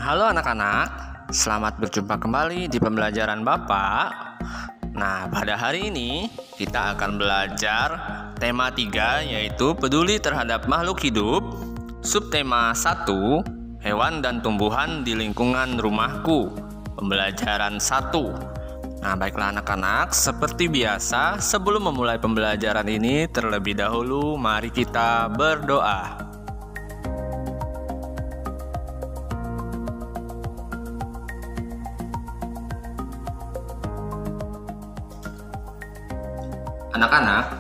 Halo anak-anak, selamat berjumpa kembali di pembelajaran Bapak. Nah, pada hari ini kita akan belajar tema 3, yaitu peduli terhadap makhluk hidup. Subtema 1, hewan dan tumbuhan di lingkungan rumahku. Pembelajaran 1. Nah, baiklah anak-anak, seperti biasa, sebelum memulai pembelajaran ini, terlebih dahulu mari kita berdoa. Anak-anak,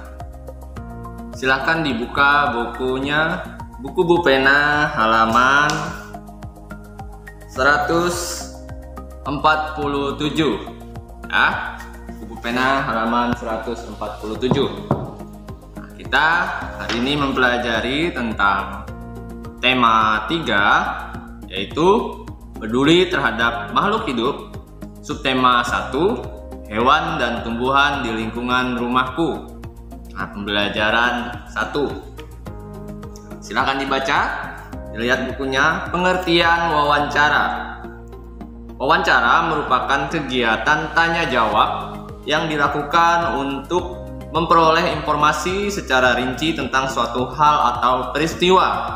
silakan dibuka bukunya, buku pena halaman 147. Ya, buku pena halaman 147. Nah, kita hari ini mempelajari tentang tema 3, yaitu peduli terhadap makhluk hidup. Subtema 1, hewan dan tumbuhan di lingkungan rumahku. Nah, pembelajaran 1. Silakan dibaca, dilihat bukunya. Pengertian wawancara. Wawancara merupakan kegiatan tanya jawab yang dilakukan untuk memperoleh informasi secara rinci tentang suatu hal atau peristiwa.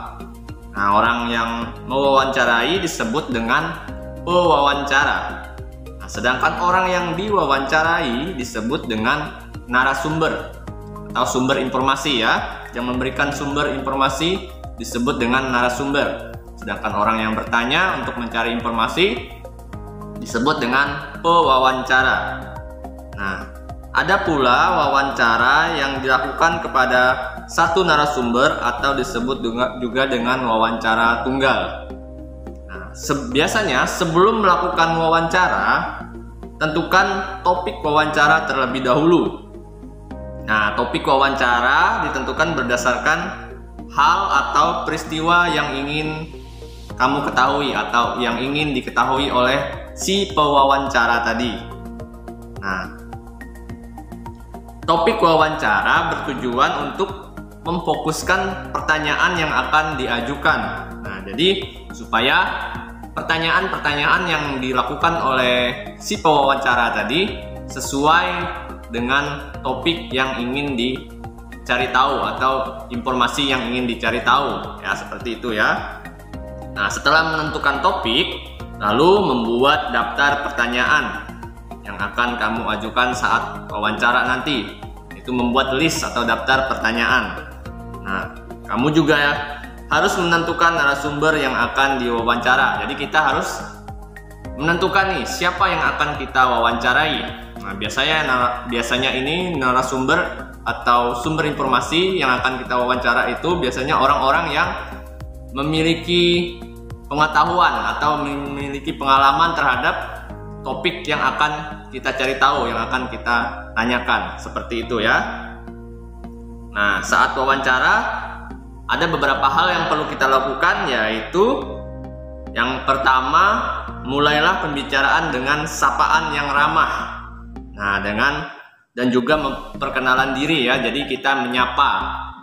Nah, orang yang mewawancarai disebut dengan pewawancara. Sedangkan orang yang diwawancarai disebut dengan narasumber atau sumber informasi, ya. Yang memberikan sumber informasi disebut dengan narasumber. Sedangkan orang yang bertanya untuk mencari informasi disebut dengan pewawancara. Nah, ada pula wawancara yang dilakukan kepada satu narasumber atau disebut juga dengan wawancara tunggal. Biasanya sebelum melakukan wawancara, tentukan topik wawancara terlebih dahulu. Nah, topik wawancara ditentukan berdasarkan hal atau peristiwa yang ingin kamu ketahui atau yang ingin diketahui oleh si pewawancara tadi. Nah, topik wawancara bertujuan untuk memfokuskan pertanyaan yang akan diajukan. Nah, jadi supaya pertanyaan-pertanyaan yang dilakukan oleh si pewawancara tadi sesuai dengan topik yang ingin dicari tahu atau informasi yang ingin dicari tahu, ya, seperti itu ya. Nah, setelah menentukan topik, lalu membuat daftar pertanyaan yang akan kamu ajukan saat wawancara nanti. Itu membuat list atau daftar pertanyaan. Nah, kamu juga harus menentukan narasumber yang akan diwawancara. Jadi kita harus menentukan nih siapa yang akan kita wawancarai. Nah, biasanya ini narasumber atau sumber informasi yang akan kita wawancara itu biasanya orang-orang yang memiliki pengetahuan atau memiliki pengalaman terhadap topik yang akan kita cari tahu, yang akan kita tanyakan. Seperti itu ya. Nah, saat wawancara ada beberapa hal yang perlu kita lakukan, yaitu yang pertama, mulailah pembicaraan dengan sapaan yang ramah. Nah, dan juga memperkenalan diri, ya. Jadi kita menyapa,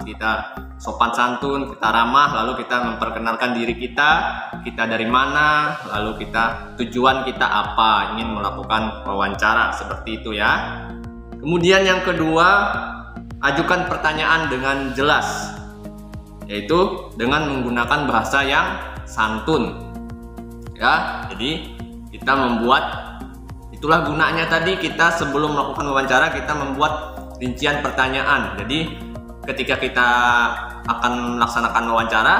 kita sopan santun, kita ramah, lalu kita memperkenalkan diri kita dari mana, lalu tujuan kita apa, ingin melakukan wawancara, seperti itu ya. Kemudian yang kedua, ajukan pertanyaan dengan jelas, yaitu dengan menggunakan bahasa yang santun, ya. Jadi kita itulah gunanya tadi kita sebelum melakukan wawancara kita membuat rincian pertanyaan. Jadi ketika kita akan melaksanakan wawancara,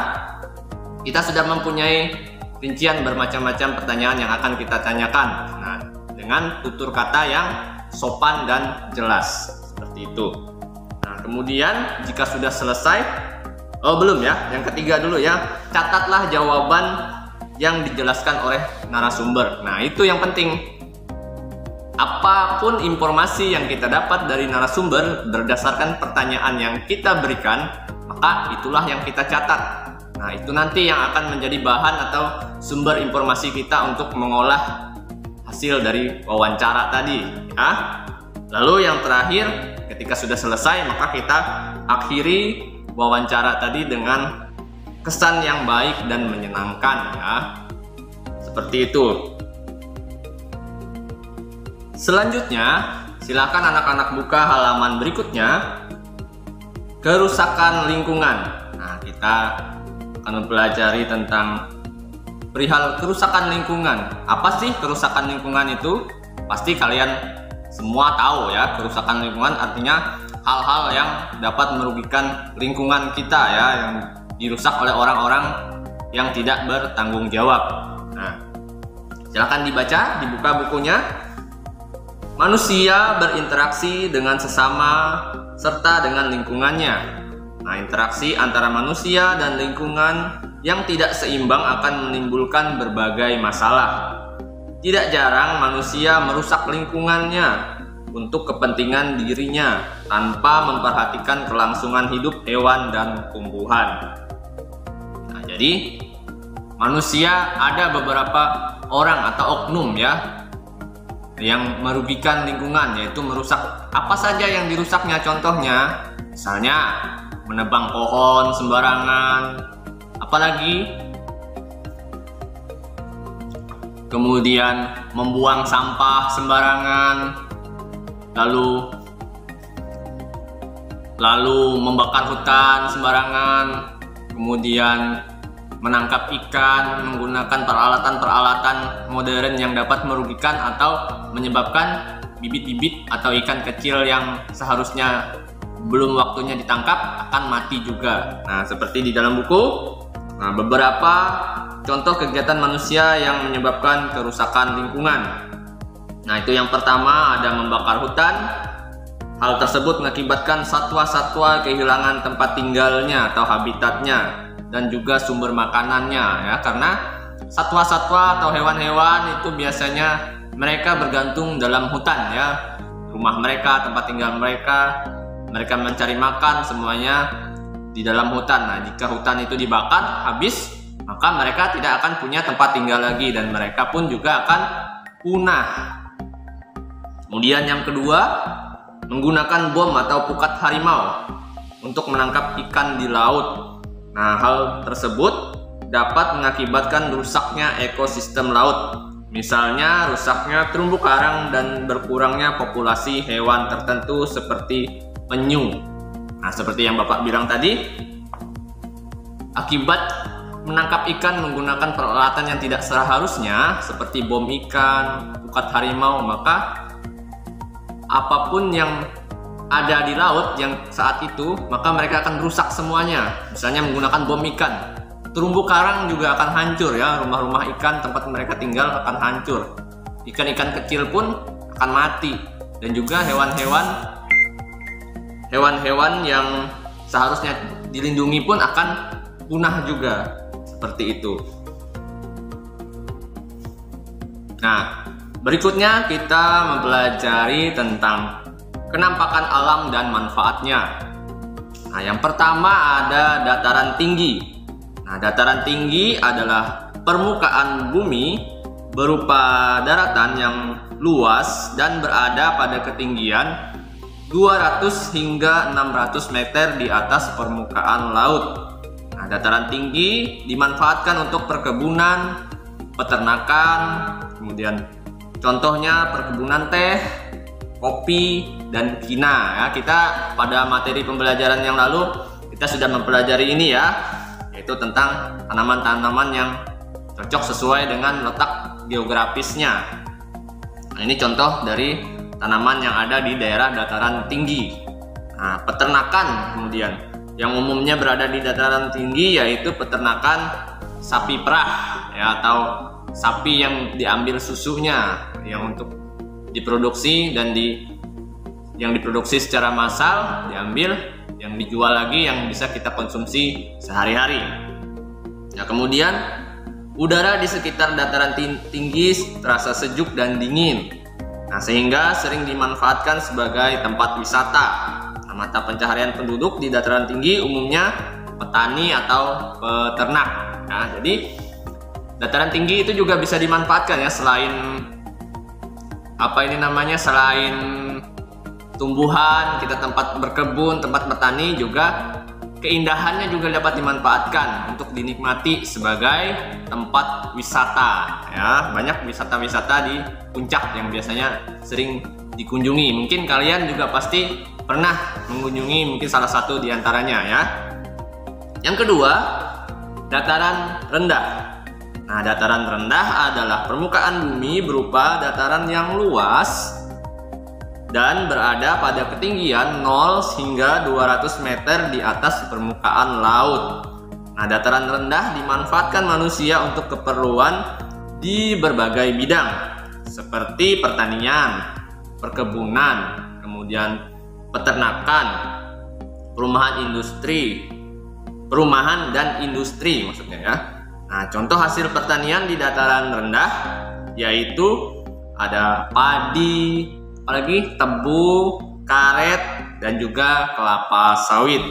kita sudah mempunyai rincian bermacam-macam pertanyaan yang akan kita tanyakan. Nah, dengan tutur kata yang sopan dan jelas, seperti itu. Nah, kemudian jika sudah selesai, belum ya, yang ketiga dulu ya, catatlah jawaban yang dijelaskan oleh narasumber. Nah, itu yang penting. Apapun informasi yang kita dapat dari narasumber berdasarkan pertanyaan yang kita berikan, maka itulah yang kita catat. Nah, itu nanti yang akan menjadi bahan atau sumber informasi kita untuk mengolah hasil dari wawancara tadi, ya. Lalu yang terakhir, ketika sudah selesai, maka kita akhiri wawancara tadi dengan kesan yang baik dan menyenangkan, ya. Seperti itu. Selanjutnya, silakan anak-anak buka halaman berikutnya. Kerusakan lingkungan. Nah, kita akan mempelajari tentang perihal kerusakan lingkungan. Apa sih kerusakan lingkungan itu? Pasti kalian semua tahu ya, kerusakan lingkungan artinya hal-hal yang dapat merugikan lingkungan kita ya, yang dirusak oleh orang-orang yang tidak bertanggung jawab. Nah, silakan dibaca, dibuka bukunya. Manusia berinteraksi dengan sesama serta dengan lingkungannya. Nah, interaksi antara manusia dan lingkungan yang tidak seimbang akan menimbulkan berbagai masalah. Tidak jarang manusia merusak lingkungannya untuk kepentingan dirinya tanpa memperhatikan kelangsungan hidup hewan dan tumbuhan. Nah, jadi manusia ada beberapa orang atau oknum ya yang merugikan lingkungan, yaitu merusak apa saja yang dirusaknya. Contohnya misalnya menebang pohon sembarangan, apalagi kemudian membuang sampah sembarangan, lalu membakar hutan sembarangan, kemudian menangkap ikan menggunakan peralatan-peralatan modern yang dapat merugikan atau menyebabkan bibit-bibit atau ikan kecil yang seharusnya belum waktunya ditangkap akan mati juga. Nah, seperti di dalam buku, nah, beberapa contoh kegiatan manusia yang menyebabkan kerusakan lingkungan. Nah, itu yang pertama ada membakar hutan. Hal tersebut mengakibatkan satwa-satwa kehilangan tempat tinggalnya atau habitatnya dan juga sumber makanannya ya, karena satwa-satwa atau hewan-hewan itu biasanya mereka bergantung dalam hutan ya. Rumah mereka, tempat tinggal mereka mencari makan semuanya di dalam hutan. Nah, jika hutan itu dibakar habis, maka mereka tidak akan punya tempat tinggal lagi dan mereka pun juga akan punah. Kemudian yang kedua, menggunakan bom atau pukat harimau untuk menangkap ikan di laut. Nah, hal tersebut dapat mengakibatkan rusaknya ekosistem laut. Misalnya rusaknya terumbu karang dan berkurangnya populasi hewan tertentu seperti penyu. Nah, seperti yang Bapak bilang tadi, akibat menangkap ikan menggunakan peralatan yang tidak seharusnya seperti bom ikan, pukat harimau, maka apapun yang ada di laut yang saat itu, maka mereka akan rusak semuanya. Misalnya menggunakan bom ikan, terumbu karang juga akan hancur ya, rumah-rumah ikan tempat mereka tinggal akan hancur. Ikan-ikan kecil pun akan mati dan juga hewan-hewan yang seharusnya dilindungi pun akan punah juga, seperti itu. Nah, berikutnya kita mempelajari tentang kenampakan alam dan manfaatnya. Nah, yang pertama ada dataran tinggi. Nah, dataran tinggi adalah permukaan bumi berupa daratan yang luas dan berada pada ketinggian 200 hingga 600 meter di atas permukaan laut. Nah, dataran tinggi dimanfaatkan untuk perkebunan, peternakan, kemudian contohnya perkebunan teh, kopi, dan kina ya. Kita pada materi pembelajaran yang lalu kita sudah mempelajari ini ya, yaitu tentang tanaman-tanaman yang cocok sesuai dengan letak geografisnya. Nah, ini contoh dari tanaman yang ada di daerah dataran tinggi. Nah, peternakan kemudian yang umumnya berada di dataran tinggi yaitu peternakan sapi perah ya, atau sapi yang diambil susunya yang untuk diproduksi dan yang diproduksi secara massal diambil, yang dijual lagi yang bisa kita konsumsi sehari-hari. Nah, kemudian udara di sekitar dataran tinggi terasa sejuk dan dingin. Nah, sehingga sering dimanfaatkan sebagai tempat wisata. Nah, mata pencaharian penduduk di dataran tinggi umumnya petani atau peternak. Nah, jadi dataran tinggi itu juga bisa dimanfaatkan ya, selain selain tumbuhan, kita tempat berkebun, tempat bertani, juga keindahannya juga dapat dimanfaatkan untuk dinikmati sebagai tempat wisata ya. Banyak wisata-wisata di puncak yang biasanya sering dikunjungi. Mungkin kalian juga pasti pernah mengunjungi mungkin salah satu di antaranya ya. Yang kedua, dataran rendah. Nah, dataran rendah adalah permukaan bumi berupa dataran yang luas dan berada pada ketinggian 0 hingga 200 meter di atas permukaan laut. Nah, dataran rendah dimanfaatkan manusia untuk keperluan di berbagai bidang seperti pertanian, perkebunan, kemudian peternakan, perumahan dan industri maksudnya ya. Nah, contoh hasil pertanian di dataran rendah yaitu ada padi, apalagi tebu, karet, dan juga kelapa sawit.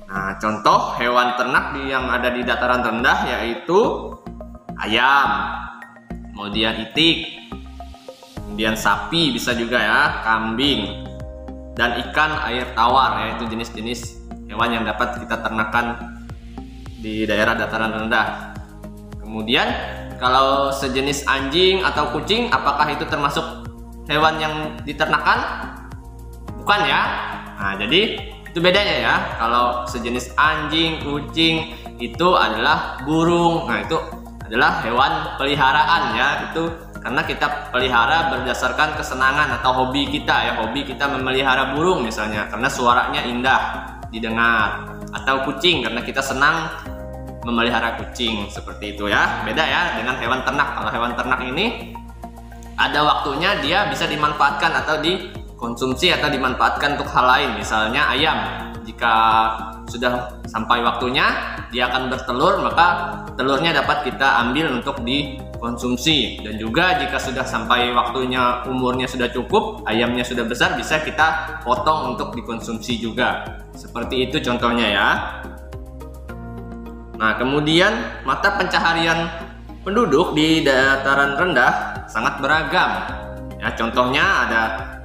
Nah, contoh hewan ternak yang ada di dataran rendah yaitu ayam, kemudian itik, kemudian sapi bisa juga ya, kambing, dan ikan air tawar, yaitu jenis-jenis hewan yang dapat kita ternakan di daerah dataran rendah. Kemudian kalau sejenis anjing atau kucing, apakah itu termasuk hewan yang diternakan? Bukan ya. Nah, jadi itu bedanya ya. Kalau sejenis anjing, kucing itu adalah burung. Nah, itu adalah hewan peliharaan ya. Itu karena kita pelihara berdasarkan kesenangan atau hobi kita ya. Hobi kita memelihara burung misalnya karena suaranya indah didengar, atau kucing karena kita senang memelihara kucing, seperti itu ya. Beda ya dengan hewan ternak. Kalau hewan ternak ini ada waktunya dia bisa dimanfaatkan atau dikonsumsi atau dimanfaatkan untuk hal lain. Misalnya ayam, jika sudah sampai waktunya dia akan bertelur, maka telurnya dapat kita ambil untuk dikonsumsi. Dan juga jika sudah sampai waktunya, umurnya sudah cukup, ayamnya sudah besar, bisa kita potong untuk dikonsumsi juga. Seperti itu contohnya ya. Nah, kemudian mata pencaharian penduduk di dataran rendah sangat beragam. Ya, contohnya ada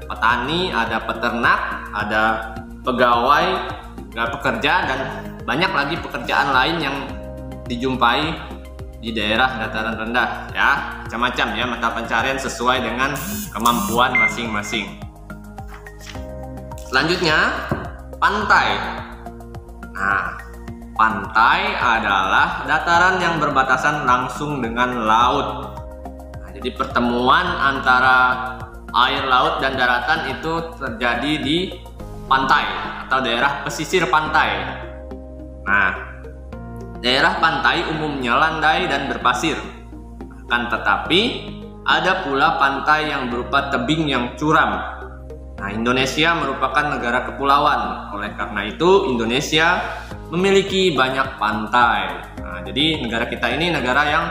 petani, ada peternak, ada pegawai, pekerja, dan banyak lagi pekerjaan lain yang dijumpai di daerah dataran rendah ya. Macam-macam ya mata pencaharian sesuai dengan kemampuan masing-masing. Selanjutnya, pantai. Nah, pantai adalah dataran yang berbatasan langsung dengan laut. Nah, jadi pertemuan antara air laut dan daratan itu terjadi di pantai atau daerah pesisir pantai. Nah, daerah pantai umumnya landai dan berpasir. Akan tetapi ada pula pantai yang berupa tebing yang curam. Nah, Indonesia merupakan negara kepulauan. Oleh karena itu, Indonesia memiliki banyak pantai. Nah, jadi negara kita ini negara yang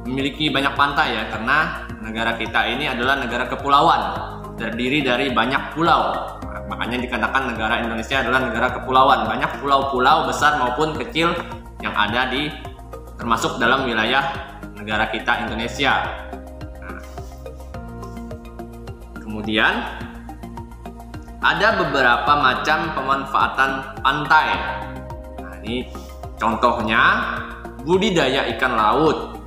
memiliki banyak pantai ya, karena negara kita ini adalah negara kepulauan, terdiri dari banyak pulau. Nah, makanya dikatakan negara Indonesia adalah negara kepulauan. Banyak pulau-pulau besar maupun kecil yang ada termasuk dalam wilayah negara kita Indonesia. Nah, kemudian ada beberapa macam pemanfaatan pantai. Ini contohnya budidaya ikan laut,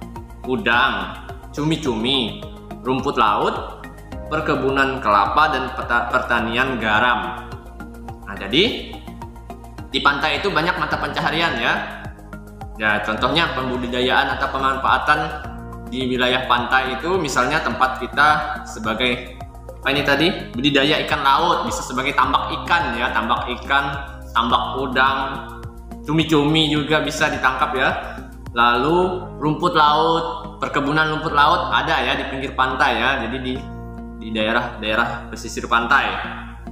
udang, cumi-cumi, rumput laut, perkebunan kelapa, dan pertanian garam. Nah, jadi di pantai itu banyak mata pencaharian ya. Ya, contohnya pembudidayaan atau pemanfaatan di wilayah pantai itu misalnya tempat kita sebagai budidaya ikan laut, bisa sebagai tambak ikan ya, tambak ikan, tambak udang, cumi-cumi juga bisa ditangkap ya. Lalu rumput laut, perkebunan rumput laut ada ya di pinggir pantai ya. Jadi di daerah pesisir pantai.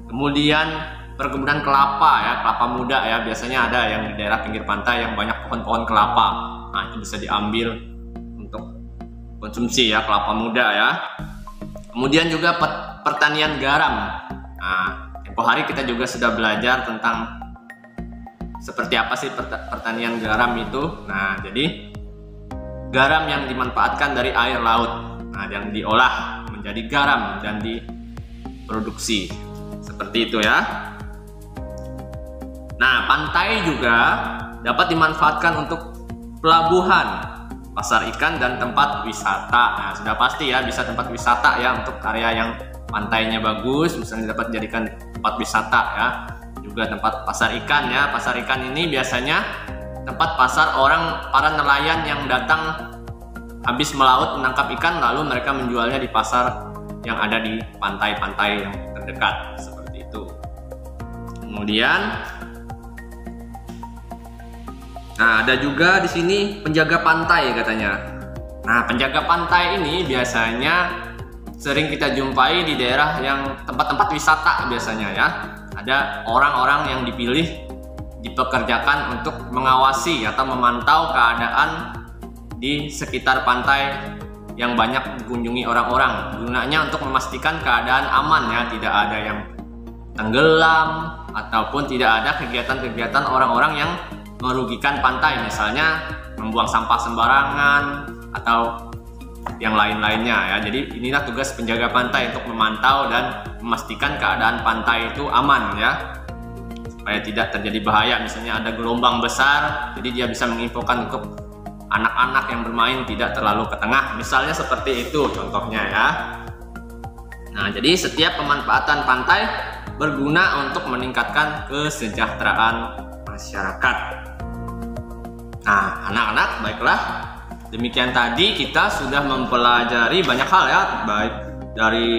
Kemudian perkebunan kelapa ya, kelapa muda ya, biasanya ada yang di daerah pinggir pantai yang banyak pohon-pohon kelapa. Nah, itu bisa diambil untuk konsumsi ya, kelapa muda ya. Kemudian juga pertanian garam. Nah, tempoh hari kita juga sudah belajar tentang seperti apa sih pertanian garam itu. Nah, jadi garam yang dimanfaatkan dari air laut, nah, yang diolah menjadi garam dan diproduksi seperti itu ya. Nah, pantai juga dapat dimanfaatkan untuk pelabuhan, pasar ikan, dan tempat wisata. Nah, sudah pasti ya, bisa tempat wisata ya, untuk area yang pantainya bagus, misalnya dapat dijadikan tempat wisata ya. Juga tempat pasar ikan ya. Pasar ikan ini biasanya tempat pasar para nelayan yang datang habis melaut menangkap ikan, lalu mereka menjualnya di pasar yang ada di pantai-pantai yang terdekat, seperti itu. Kemudian, nah, ada juga di sini penjaga pantai katanya. Nah, penjaga pantai ini biasanya sering kita jumpai di daerah yang tempat-tempat wisata biasanya ya. Ada orang-orang yang dipekerjakan untuk mengawasi atau memantau keadaan di sekitar pantai yang banyak dikunjungi orang-orang. Gunanya untuk memastikan keadaan aman ya, tidak ada yang tenggelam ataupun tidak ada kegiatan-kegiatan orang-orang yang merugikan pantai, misalnya membuang sampah sembarangan atau yang lain-lainnya ya. Jadi inilah tugas penjaga pantai, untuk memantau dan memastikan keadaan pantai itu aman ya, supaya tidak terjadi bahaya. Misalnya ada gelombang besar, jadi dia bisa menginfokan untuk anak-anak yang bermain tidak terlalu ke tengah, misalnya seperti itu contohnya ya. Nah, jadi setiap pemanfaatan pantai berguna untuk meningkatkan kesejahteraan masyarakat. Nah, anak-anak, baiklah, demikian tadi kita sudah mempelajari banyak hal ya, baik dari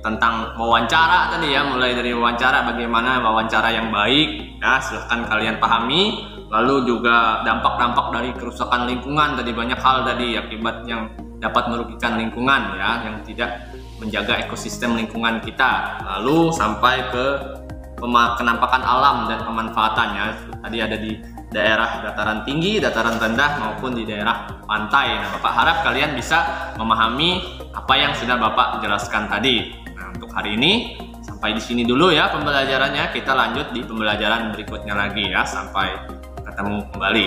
tentang wawancara tadi ya, mulai dari wawancara, bagaimana wawancara yang baik ya, silahkan kalian pahami. Lalu juga dampak-dampak dari kerusakan lingkungan, tadi banyak hal tadi akibat yang dapat merugikan lingkungan ya, yang tidak menjaga ekosistem lingkungan kita. Lalu sampai ke kenampakan alam dan pemanfaatannya. Tadi ada di daerah dataran tinggi, dataran rendah, maupun di daerah pantai. Nah, Bapak harap kalian bisa memahami apa yang sudah Bapak jelaskan tadi. Nah, untuk hari ini sampai di sini dulu ya pembelajarannya. Kita lanjut di pembelajaran berikutnya lagi ya. Sampai ketemu kembali.